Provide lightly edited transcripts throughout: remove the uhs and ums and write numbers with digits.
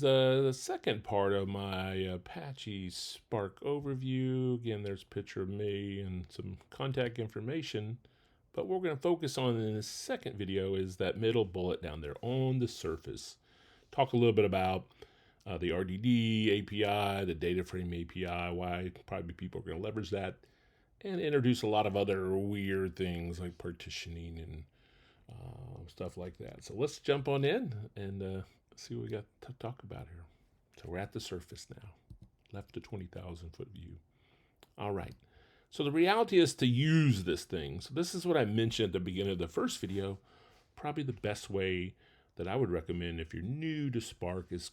The second part of my Apache Spark overview. Again, there's a picture of me and some contact information. But what we're going to focus on in this second video is that middle bullet down there on the surface. Talk a little bit about the RDD API, the Dataframe API, why probably people are going to leverage that, and introduce a lot of other weird things like partitioning and stuff like that. So let's jump on in and see what we got to talk about here. So we're at the surface now, left to 20,000 foot view. All right. So the reality is to use this thing. So this is what I mentioned at the beginning of the first video. Probably the best way that I would recommend if you're new to Spark is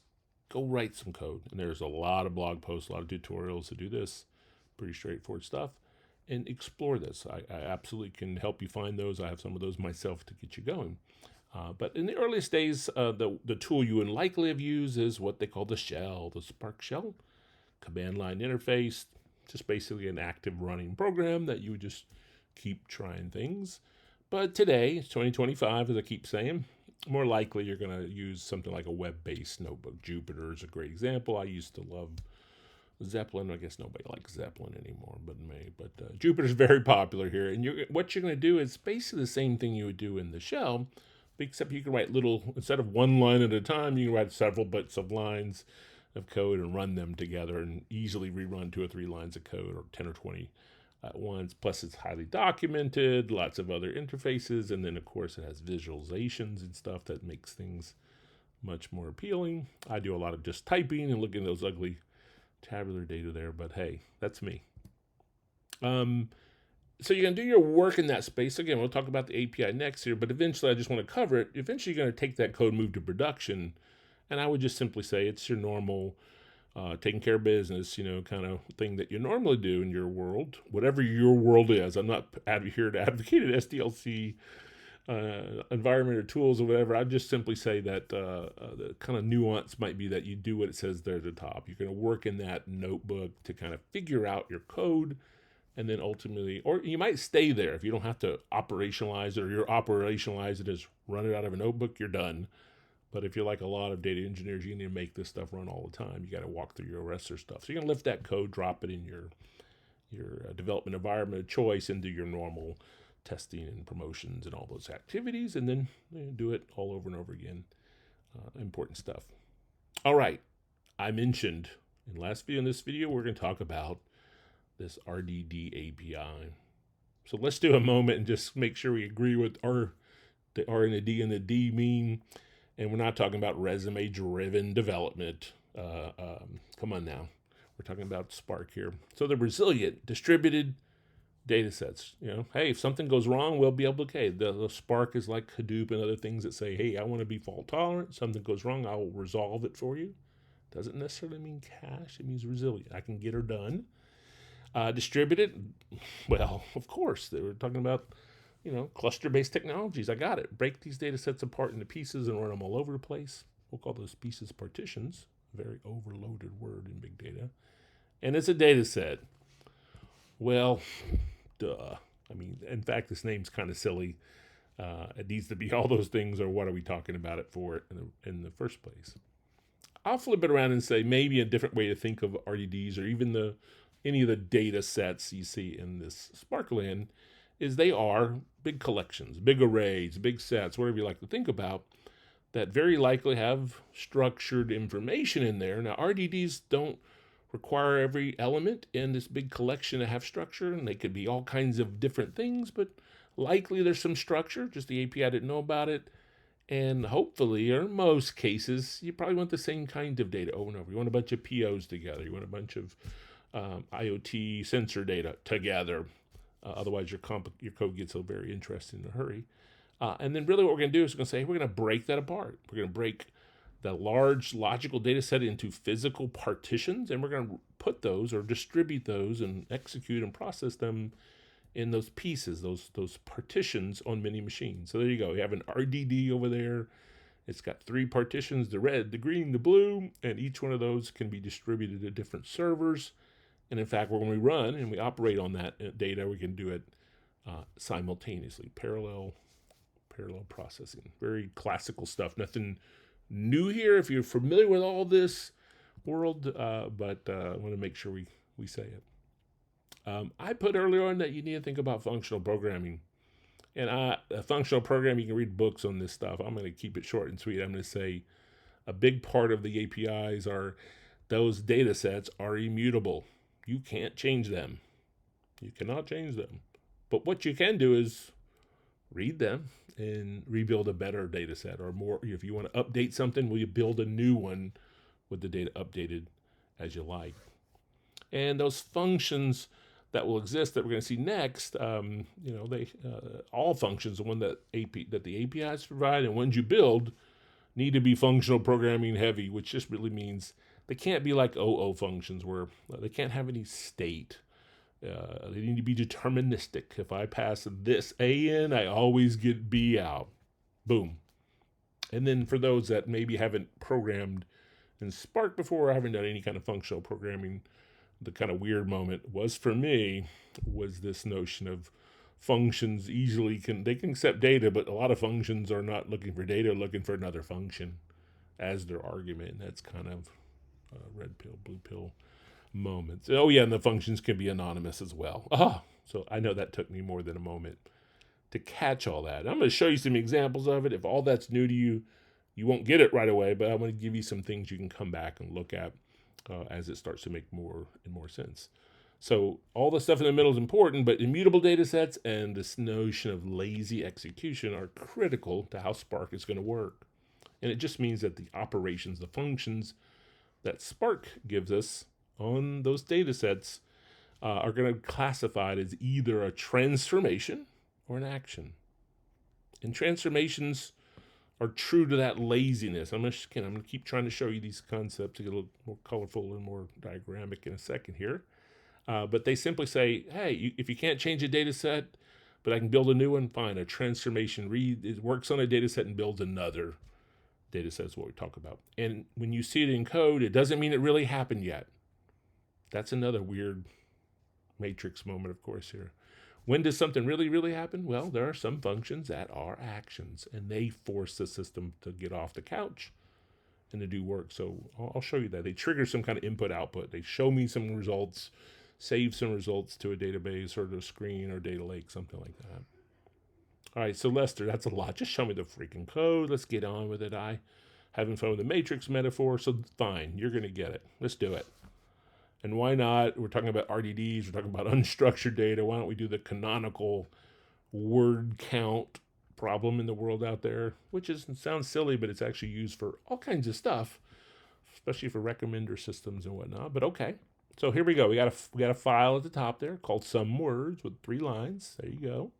go write some code. And there's a lot of blog posts, a lot of tutorials to do this. Pretty straightforward stuff. And explore this. I absolutely can help you find those. I have some of those myself to get you going. But in the earliest days, the tool you would likely have used is what they call the shell, the Spark shell, command line interface, just basically an active running program that you would just keep trying things. But today, 2025, as I keep saying, more likely you're going to use something like a web-based notebook. Jupyter is a great example. I used to love Zeppelin. I guess nobody likes Zeppelin anymore, but Jupyter is very popular here. And what you're going to do is basically the same thing you would do in the shell, except you can write little, instead of one line at a time, you can write several bits of lines of code and run them together and easily rerun 2 or 3 lines of code or 10 or 20 at once. Plus it's highly documented, lots of other interfaces, and then of course it has visualizations and stuff that makes things much more appealing. I do a lot of just typing and looking at those ugly tabular data there, but hey, that's me. So you're going to do your work in that space. Again, we'll talk about the API next here, but eventually I just want to cover it. Eventually you're going to take that code, move to production, and I would just simply say it's your normal taking care of business, kind of thing that you normally do in your world, whatever your world is. I'm not here to advocate an SDLC environment or tools or whatever. I just simply say that the kind of nuance might be that you do what it says there at the top. You're going to work in that notebook to kind of figure out your code, and then ultimately, or you might stay there if you don't have to operationalize it, or you're operationalize it as run it out of a notebook, you're done. But if you're like a lot of data engineers, you need to make this stuff run all the time. You got to walk through your arrestor stuff. So you're going to lift that code, drop it in your development environment of choice into your normal testing and promotions and all those activities, and then do it all over and over again. Important stuff. All right. I mentioned in last video, in this video, we're going to talk about this RDD API. So let's do a moment and just make sure we agree with the R and the D and the D mean. And we're not talking about resume-driven development. Come on now. We're talking about Spark here. So they're resilient, distributed data sets. Hey, if something goes wrong, we'll be able to, okay, the Spark is like Hadoop and other things that say, hey, I want to be fault tolerant. Something goes wrong, I will resolve it for you. Doesn't necessarily mean cache. It means resilient. I can get her done. Distributed, well, of course, they were talking about cluster-based technologies. I got it. Break these data sets apart into pieces and run them all over the place. We'll call those pieces partitions. Very overloaded word in big data. And it's a data set. Well, duh. I mean, in fact, this name's kind of silly. It needs to be all those things, or what are we talking about it for in the first place? I'll flip it around and say maybe a different way to think of RDDs, or even any of the data sets you see in this Sparkland, is they are big collections, big arrays, big sets, whatever you like to think about, that very likely have structured information in there. Now, RDDs don't require every element in this big collection to have structure, and they could be all kinds of different things, but likely there's some structure, just the API didn't know about it. And hopefully, or in most cases, you probably want the same kind of data over and over. You want a bunch of POs together. You want a bunch of IoT sensor data together. Otherwise, your code gets so very interesting in a hurry. And then really what we're going to do is we're going to say, we're going to break that apart. We're going to break the large logical data set into physical partitions, and we're going to put those or distribute those and execute and process them in those pieces, those partitions on many machines. So there you go. You have an RDD over there. It's got 3 partitions, the red, the green, the blue, and each one of those can be distributed to different servers. And in fact, when we run and we operate on that data, we can do it simultaneously, parallel processing. Very classical stuff, nothing new here if you're familiar with all this world, but I want to make sure we say it. I put earlier on that you need to think about functional programming. And functional programming, you can read books on this stuff. I'm going to keep it short and sweet. I'm going to say a big part of the APIs are those data sets are immutable. You can't change them. You cannot change them. But what you can do is read them and rebuild a better data set, or more. If you want to update something, will you build a new one with the data updated as you like? And those functions that will exist that we're going to see next, they all functions, the one that the APIs provide and ones you build, need to be functional programming heavy, which just really means they can't be like OO functions where they can't have any state. They need to be deterministic. If I pass this A in, I always get B out. Boom. And then for those that maybe haven't programmed in Spark before, or haven't done any kind of functional programming, the kind of weird moment was this notion of functions easily can accept data, but a lot of functions are not looking for data, looking for another function as their argument. And that's kind of red pill, blue pill moments. Oh yeah, and the functions can be anonymous as well. So I know that took me more than a moment to catch all that. I'm going to show you some examples of it. If all that's new to you, you won't get it right away, but I'm going to give you some things you can come back and look at as it starts to make more and more sense. So all the stuff in the middle is important, but immutable data sets and this notion of lazy execution are critical to how Spark is going to work. And it just means that the operations, the functions that Spark gives us on those data sets are going to be classified as either a transformation or an action. And transformations are true to that laziness. I'm going to keep trying to show you these concepts to get a little more colorful and more diagrammic in a second here. But they simply say, hey, if you can't change a data set, but I can build a new one, fine. A transformation it works on a data set and builds another data set is what we talk about. And when you see it in code, it doesn't mean it really happened yet. That's another weird matrix moment, of course, here. When does something really, really happen? Well, there are some functions that are actions, and they force the system to get off the couch and to do work. So I'll show you that. They trigger some kind of input-output. They show me some results, save some results to a database or to a screen or data lake, something like that. All right, so Lester, that's a lot. Just show me the freaking code. Let's get on with it. Having fun with the matrix metaphor, so fine, you're going to get it. Let's do it. And why not? We're talking about RDDs. We're talking about unstructured data. Why don't we do the canonical word count problem in the world out there, which sounds silly, but it's actually used for all kinds of stuff, especially for recommender systems and whatnot. But okay, so here we go. We got a file at the top there called some words with 3 lines. There you go.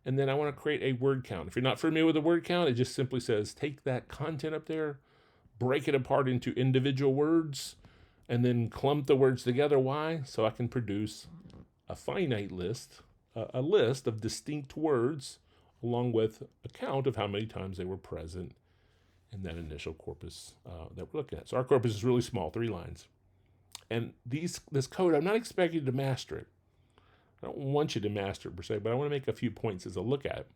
And then I want to create a word count. If you're not familiar with a word count, it just simply says take that content up there, break it apart into individual words, and then clump the words together. Why? So I can produce a finite list, a list of distinct words, along with a count of how many times they were present in that initial corpus that we're looking at. So our corpus is really small, 3 lines. And this code, I'm not expecting you to master it. I don't want you to master it per se, but I want to make a few points as I look at it.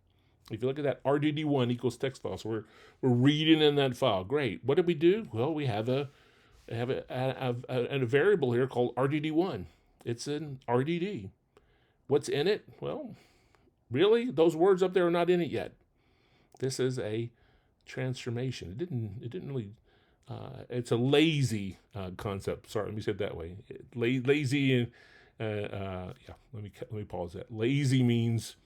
If you look at that RDD1 equals text file, so we're reading in that file. Great. What did we do? Well, we have a variable here called RDD1. It's an RDD. What's in it? Well, really, those words up there are not in it yet. This is a transformation. It didn't really. It's a lazy concept. Sorry, let me say it that way. Lazy and let me pause that. Lazy means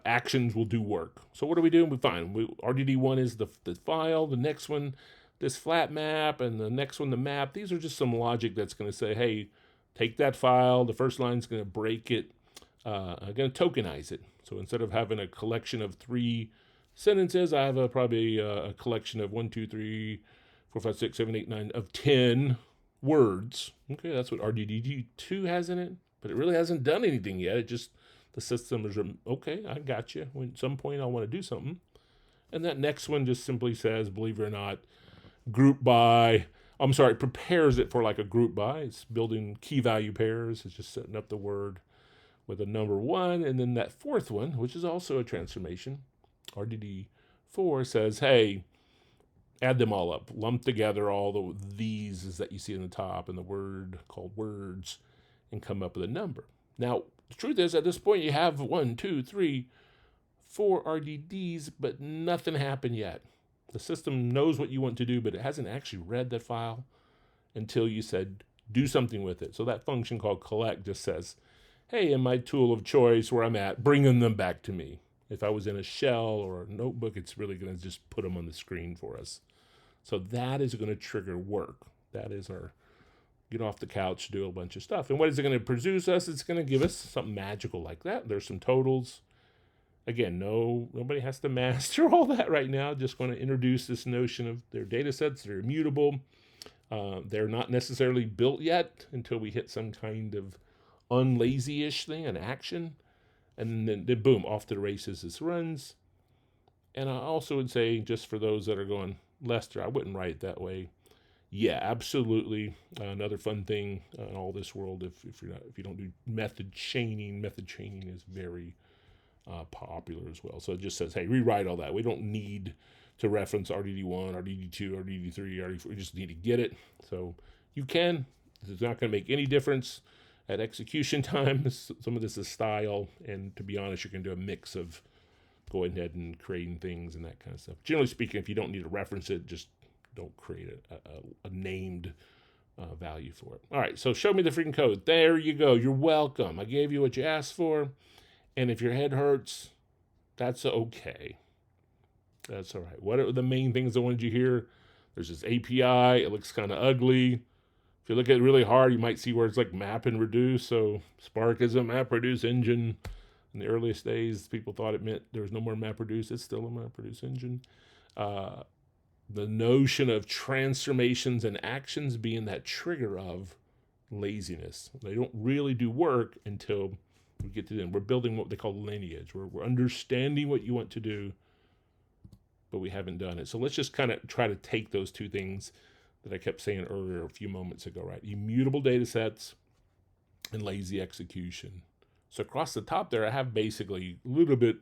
actions will do work. So what are we doing? We find RDD1 is the file. The next one, this flat map, and the next one, the map. These are just some logic that's going to say, hey, take that file. The first line is going to break it. I'm going to tokenize it. So instead of having a collection of 3 sentences, I have probably a collection of 1, 2, 3, 4, 5, 6, 7, 8, 9 of 10 words. Okay, that's what RDD2 has in it, but it really hasn't done anything yet. It just, the system is, okay, I got you. When at some point I want to do something. And that next one just simply says, believe it or not, group by, prepares it for like a group by. It's building key value pairs. It's just setting up the word with a number 1. And then that 4th one, which is also a transformation, RDD4 says, hey, add them all up, lump together all these that you see in the top and the word called words, and come up with a number. Now, the truth is, at this point, you have 1, 2, 3, 4 RDDs, but nothing happened yet. The system knows what you want to do, but it hasn't actually read that file until you said, do something with it. So that function called collect just says, hey, in my tool of choice where I'm at, bring them back to me. If I was in a shell or a notebook, it's really going to just put them on the screen for us. So that is going to trigger work. That is our get off the couch, do a bunch of stuff. And what is it going to produce us? It's going to give us something magical like that. There's some totals. Again, nobody has to master all that right now. Just going to introduce this notion of their data sets. They're immutable. They're not necessarily built yet until we hit some kind of unlazy-ish thing, an action. And then boom, off to the races this runs. And I also would say, just for those that are going, Lester, I wouldn't write it that way. Yeah, absolutely. Another fun thing in all this world, if you don't do method chaining is very popular as well. So it just says, hey, rewrite all that. We don't need to reference RDD1, RDD2, RDD3, RDD4. We just need to get it. So you can. It's not going to make any difference at execution time. Some of this is style, and to be honest, you can do a mix of going ahead and creating things and that kind of stuff. Generally speaking, if you don't need to reference it, just don't create a named value for it. All right, so show me the freaking code. There you go. You're welcome. I gave you what you asked for, and if your head hurts, that's okay. That's all right. What are the main things I wanted you to hear? There's this API. It looks kind of ugly. If you look at it really hard, you might see words like map and reduce. So Spark is a map reduce engine. In the earliest days, people thought it meant there was no more map reduce. It's still a map reduce engine. The notion of transformations and actions being that trigger of laziness. They don't really do work until we get to them. We're building what they call lineage. We're understanding what you want to do, but we haven't done it. So let's just kind of try to take those two things that I kept saying earlier a few moments ago, right? Immutable data sets and lazy execution. So across the top there, I have basically a little bit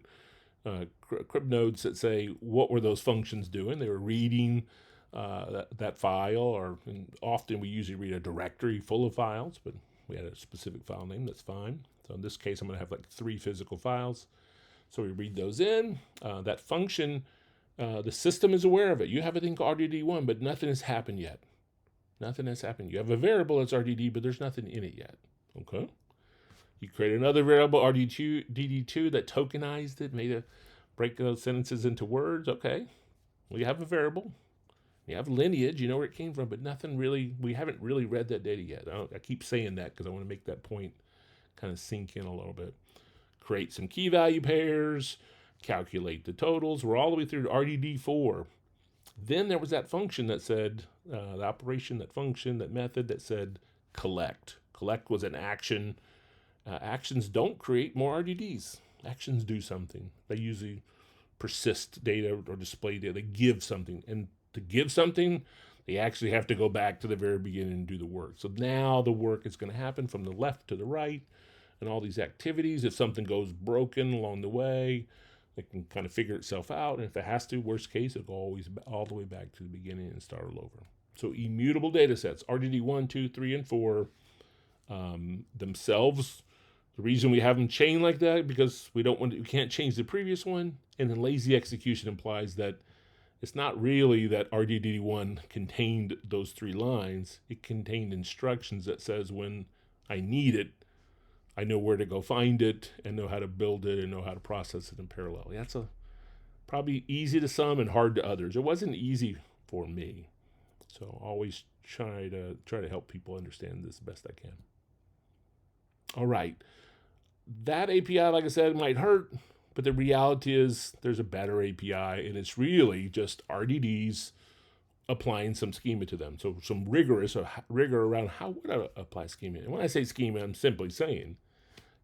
crypt nodes that say, what were those functions doing? They were reading that file, or often we usually read a directory full of files, but we had a specific file name, that's fine. So in this case, I'm going to have like 3 physical files. So we read those in. That function, the system is aware of it. You have a thing called RDD1, but nothing has happened yet. Nothing has happened. You have a variable that's RDD, but there's nothing in it yet. Okay. You create another variable, RDD2, that tokenized it, break those sentences into words. Okay. Well, you have a variable. You have lineage. You know where it came from, but nothing really, we haven't really read that data yet. I keep saying that because I want to make that point kind of sink in a little bit. Create some key value pairs, calculate the totals. We're all the way through to RDD4. Then there was that function that said, the operation, that function, that method that said collect. Collect was an action. Actions don't create more RDDs. Actions do something. They usually persist data or display data. They give something. And to give something, they actually have to go back to the very beginning and do the work. So now the work is going to happen from the left to the right and all these activities. If something goes broken along the way, it can kind of figure itself out. And if it has to, worst case, it'll go always all the way back to the beginning and start all over. So immutable data sets, RDD 1, 2, 3, and 4, themselves. The reason we have them chained like that, because we can't change the previous one. And then lazy execution implies that it's not really that RDD1 contained those 3 lines. It contained instructions that says when I need it, I know where to go find it and know how to build it and know how to process it in parallel. That's probably easy to some and hard to others. It wasn't easy for me. So always try to help people understand this the best I can. All right. That API, like I said, might hurt, but the reality is there's a better API, and it's really just RDDs applying some schema to them. So some rigor around how would I apply schema. And when I say schema, I'm simply saying,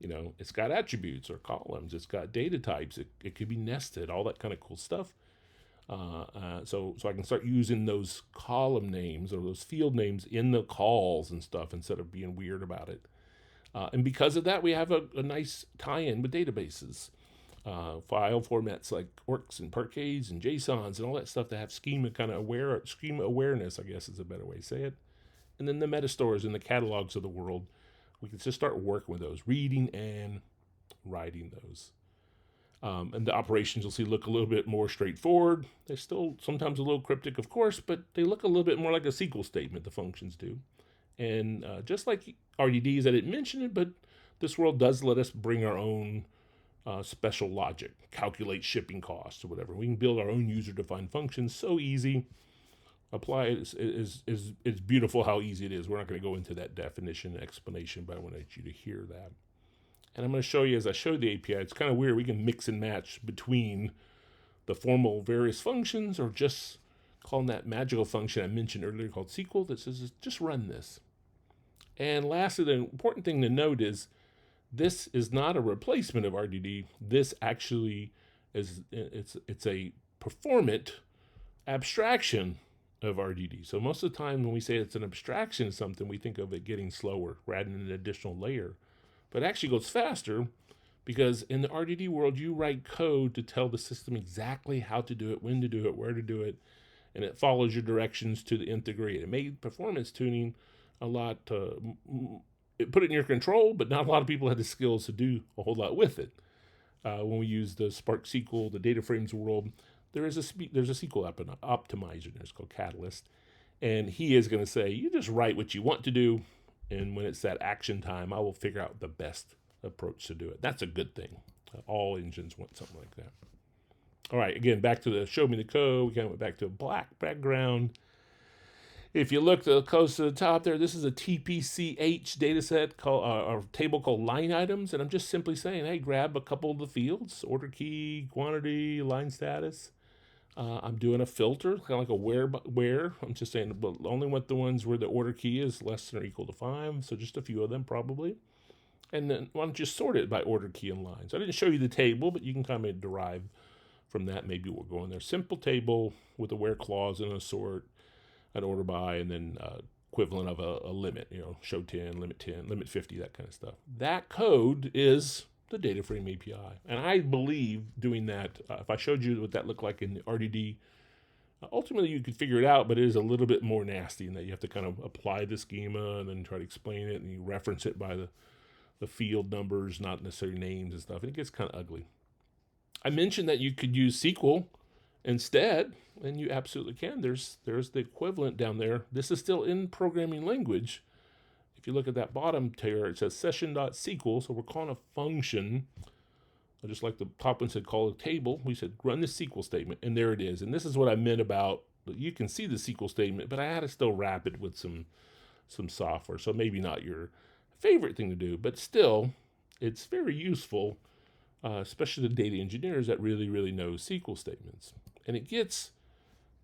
it's got attributes or columns. It's got data types. It could be nested, all that kind of cool stuff. So I can start using those column names or those field names in the calls and stuff instead of being weird about it. And because of that, we have a nice tie-in with databases. file formats like orcs and parquets and JSONs and all that stuff that have schema awareness, I guess is a better way to say it. And then the meta stores and the catalogs of the world. We can just start working with those, reading and writing those. And the operations you'll see look a little bit more straightforward. They're still sometimes a little cryptic, of course, but they look a little bit more like a SQL statement, the functions do. And just like RDDs, I didn't mention it, but this world does let us bring our own special logic, calculate shipping costs or whatever. We can build our own user-defined functions. So easy. Apply it is beautiful how easy it is. We're not going to go into that definition and explanation, but I wanted you to hear that. And I'm going to show you as I show the API. It's kind of weird. We can mix and match between the formal various functions or just calling that magical function I mentioned earlier called SQL that says just run this. And lastly, the important thing to note is this is not a replacement of RDD. This actually is it's a performant abstraction of RDD. So most of the time when we say it's an abstraction of something, we think of it getting slower rather than an additional layer. But it actually goes faster because in the RDD world, you write code to tell the system exactly how to do it, when to do it, where to do it, and it follows your directions to the nth degree. It made performance tuning a lot, it put it in your control, but not a lot of people had the skills to do a whole lot with it. When we use the Spark SQL, the data frames world, there's a SQL optimizer there. It's called Catalyst. And he is going to say, you just write what you want to do. And when it's that action time, I will figure out the best approach to do it. That's a good thing. All engines want something like that. All right, again, back to the show me the code. We kind of went back to a black background. If you look close to the top there, this is a TPCH dataset called a table called line items. And I'm just simply saying, hey, grab a couple of the fields, order key, quantity, line status. I'm doing a filter, kind of like a where. I'm just saying, but only want the ones where the order key is less than or equal to 5. So just a few of them probably. And then why don't you sort it by order key and line? So I didn't show you the table, but you can kind of derive from that. Maybe we'll go in there. Simple table with a where clause and a sort, an order by, and then equivalent of a limit, show 10, limit 50, that kind of stuff. That code is the DataFrame API. And I believe doing that, if I showed you what that looked like in the RDD, ultimately you could figure it out, but it is a little bit more nasty in that you have to kind of apply the schema and then try to explain it, and you reference it by the field numbers, not necessarily names and stuff, and it gets kind of ugly. I mentioned that you could use SQL instead, and you absolutely can. There's the equivalent down there. This is still in programming language. If you look at that bottom tier, it says session.sql, so we're calling a function. Just like the top one said, call a table. We said run the SQL statement, and there it is. And this is what I meant about, you can see the SQL statement, but I had to still wrap it with some software. So maybe not your favorite thing to do, but still, it's very useful, especially the data engineers that really, really know SQL statements. And it gets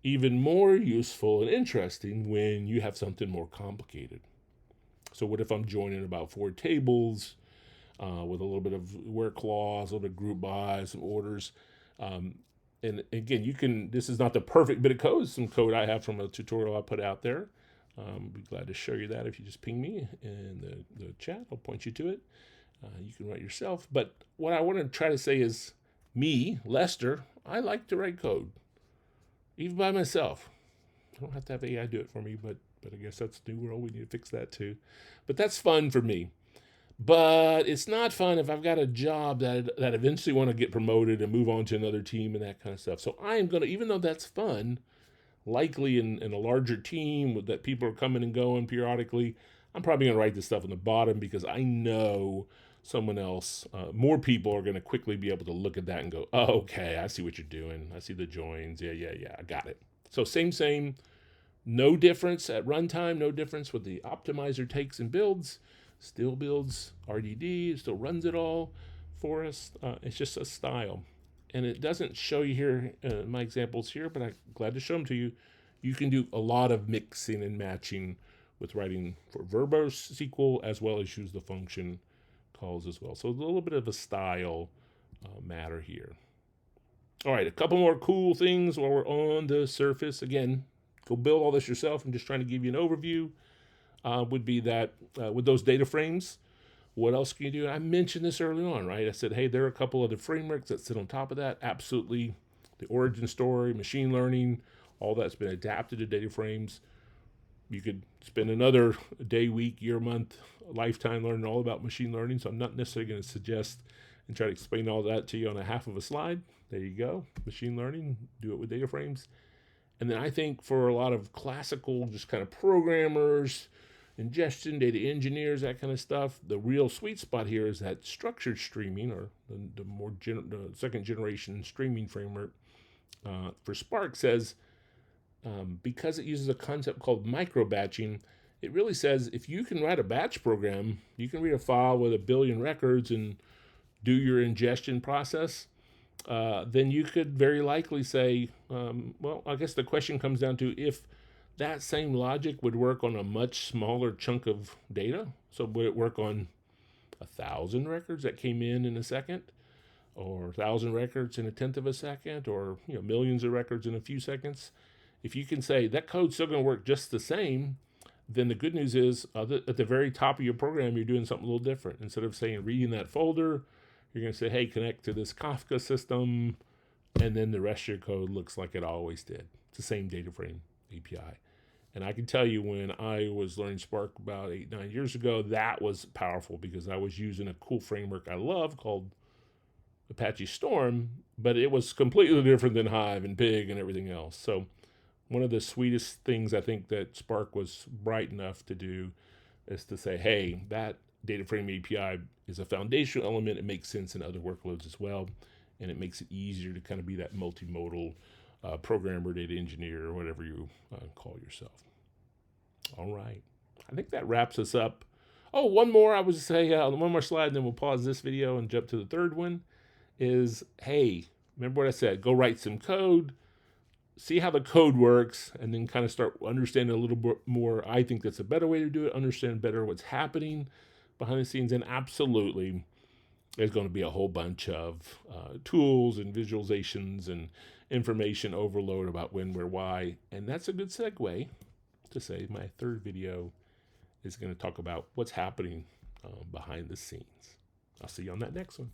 even more useful and interesting when you have something more complicated. So what if I'm joining about 4 tables with a little bit of where clause, a little bit of group by, some orders. And again, this is not the perfect bit of code, some code I have from a tutorial I put out there. Be glad to show you that if you just ping me in the chat. I'll point you to it. You can write yourself. But what I want to try to say is, me, Lester, I like to write code, even by myself. I don't have to have AI do it for me, but I guess that's the new world. We need to fix that too. But that's fun for me. But it's not fun if I've got a job that eventually want to get promoted and move on to another team and that kind of stuff. So I am going to, even though that's fun, likely in a larger team that people are coming and going periodically, I'm probably going to write this stuff on the bottom because I know someone else, more people are going to quickly be able to look at that and go, oh, okay, I see what you're doing. I see the joins. Yeah, I got it. So same. No difference at runtime, no difference what the optimizer takes and builds. Still builds RDD, still runs it all for us. It's just a style. And it doesn't show you here, my examples here, but I'm glad to show them to you. You can do a lot of mixing and matching with writing for verbose SQL as well as use the function calls as well. So a little bit of a style matter here. All right, a couple more cool things while we're on the surface. Again, go build all this yourself. I'm just trying to give you an overview. Would be that with those data frames, What else can you do? I mentioned this early on, right? I said, hey, there are a couple other frameworks that sit on top of that. Absolutely. The origin story, machine learning, all that's been adapted to data frames. You could spend another day, week, year, month, lifetime learning all about machine learning. So I'm not necessarily going to suggest and try to explain all that to you on a half of a slide. There you go. Machine learning, do it with data frames. And then I think for a lot of classical, just kind of programmers, ingestion, data engineers, that kind of stuff, the real sweet spot here is that structured streaming, or the second generation streaming framework for Spark says, because it uses a concept called micro batching, it really says if you can write a batch program, you can read a file with 1 billion records and do your ingestion process, then you could very likely say, well, I guess the question comes down to if that same logic would work on a much smaller chunk of data. So would it work on 1,000 records that came in a second, or 1,000 records in a tenth of a second, or millions of records in a few seconds? If you can say that code's still going to work just the same, then the good news is at the very top of your program, you're doing something a little different. Instead of saying reading that folder, you're going to say, hey, connect to this Kafka system, and then the rest of your code looks like it always did. It's the same data frame API. And I can tell you, when I was learning Spark about 8-9 years ago, that was powerful because I was using a cool framework I love called Apache Storm, but it was completely different than Hive and Pig and everything else. So one of the sweetest things I think that Spark was bright enough to do is to say, hey, that data frame API is a foundational element. It makes sense in other workloads as well, and it makes it easier to kind of be that multimodal programmer, data engineer, or whatever you call yourself. All right. I think that wraps us up. Oh, one more. I was say one more slide, and then we'll pause this video and jump to the third one. Is, hey, remember what I said? Go write some code, see how the code works, and then kind of start understanding a little bit more. I think that's a better way to do it. Understand better what's happening behind the scenes. And absolutely, there's going to be a whole bunch of tools and visualizations and information overload about when, where, why. And that's a good segue to say my third video is going to talk about what's happening behind the scenes. I'll see you on that next one.